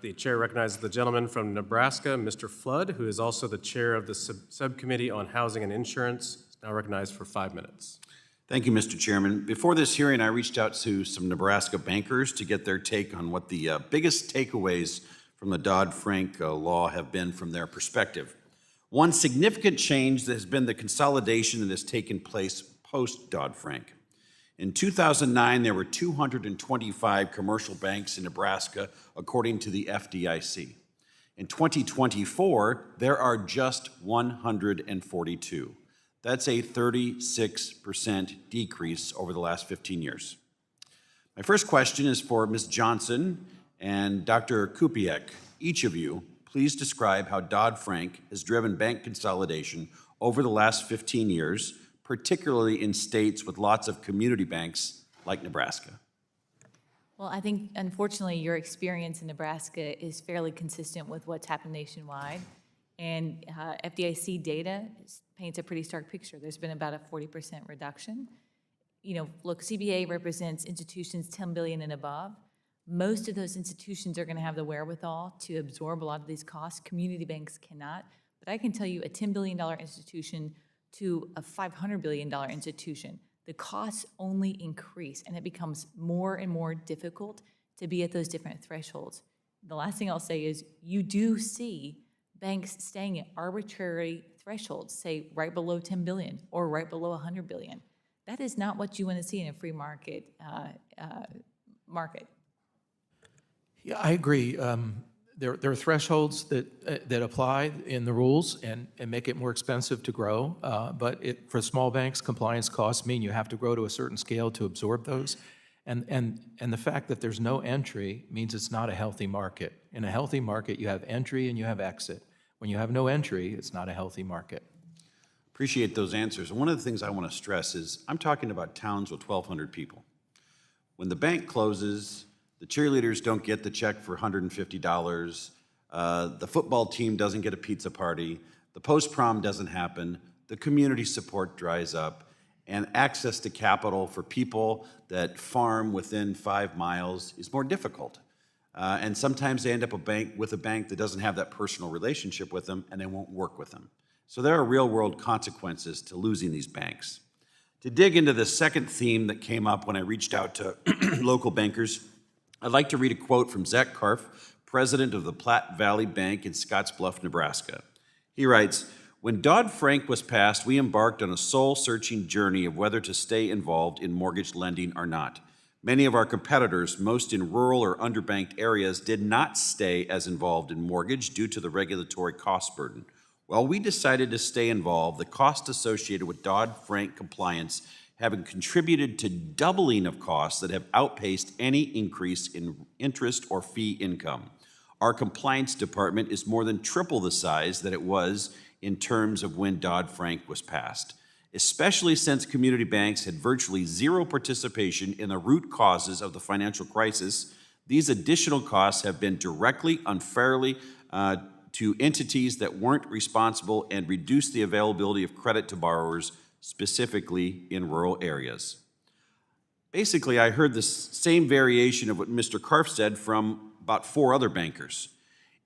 the chair recognizes the gentleman from Nebraska, Mr. Flood, who is also the chair of the Subcommittee on Housing and Insurance. Is now recognized for 5 minutes. Thank you, Mr. Chairman. Before this hearing, I reached out to some Nebraska bankers to get their take on what the biggest takeaways from the Dodd-Frank law have been from their perspective. One significant change that has been the consolidation that has taken place post-Dodd-Frank. In 2009, there were 225 commercial banks in Nebraska, according to the FDIC. In 2024, there are just 142. That's a 36% decrease over the last 15 years. My first question is for Ms. Johnson and Dr. Kupiec. Each of you, please describe how Dodd-Frank has driven bank consolidation over the last 15 years, particularly in states with lots of community banks like Nebraska. Well, I think, unfortunately, your experience in Nebraska is fairly consistent with what's happened nationwide. And FDIC data paints a pretty stark picture. There's been about a 40% reduction. You know, look, CBA represents institutions 10 billion and above. Most of those institutions are going to have the wherewithal to absorb a lot of these costs. Community banks cannot. But I can tell you a $10 billion institution to a $500 billion institution, the costs only increase, and it becomes more and more difficult to be at those different thresholds. The last thing I'll say is you do see banks staying at arbitrary thresholds, say right below 10 billion or right below 100 billion. That is not what you want to see in a free market market. Yeah, I agree. There are thresholds that apply in the rules and make it more expensive to grow. But for small banks, compliance costs mean you have to grow to a certain scale to absorb those. And the fact that there's no entry means it's not a healthy market. In a healthy market, you have entry and you have exit. When you have no entry, it's not a healthy market. Appreciate those answers. And one of the things I want to stress is I'm talking about towns with 1,200 people. When the bank closes, the cheerleaders don't get the check for $150. The football team doesn't get a pizza party. The post-prom doesn't happen. The community support dries up. And access to capital for people that farm within 5 miles is more difficult. And sometimes they end up with a bank that doesn't have that personal relationship with them, and they won't work with them. So there are real-world consequences to losing these banks. To dig into the second theme that came up when I reached out to local bankers, I'd like to read a quote from Zach Karff, president of the Platte Valley Bank in Scottsbluff, Nebraska. He writes, "When Dodd-Frank was passed, we embarked on a soul-searching journey of whether to stay involved in mortgage lending or not. Many of our competitors, most in rural or underbanked areas, did not stay as involved in mortgage due to the regulatory cost burden. While we decided to stay involved, the cost associated with Dodd-Frank compliance having contributed to doubling of costs that have outpaced any increase in interest or fee income. Our compliance department is more than triple the size that it was in terms of when Dodd-Frank was passed. Especially since community banks had virtually zero participation in the root causes of the financial crisis, these additional costs have been directly, unfairly to entities that weren't responsible and reduced the availability of credit to borrowers, specifically in rural areas." Basically, I heard the same variation of what Mr. Karff said from about 4 other bankers.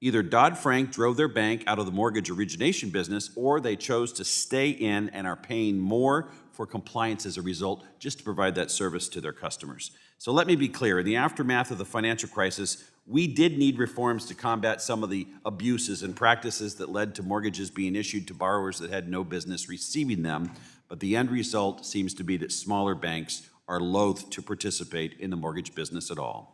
Either Dodd-Frank drove their bank out of the mortgage origination business, or they chose to stay in and are paying more for compliance as a result, just to provide that service to their customers. So let me be clear, in the aftermath of the financial crisis, we did need reforms to combat some of the abuses and practices that led to mortgages being issued to borrowers that had no business receiving them, but the end result seems to be that smaller banks are loath to participate in the mortgage business at all.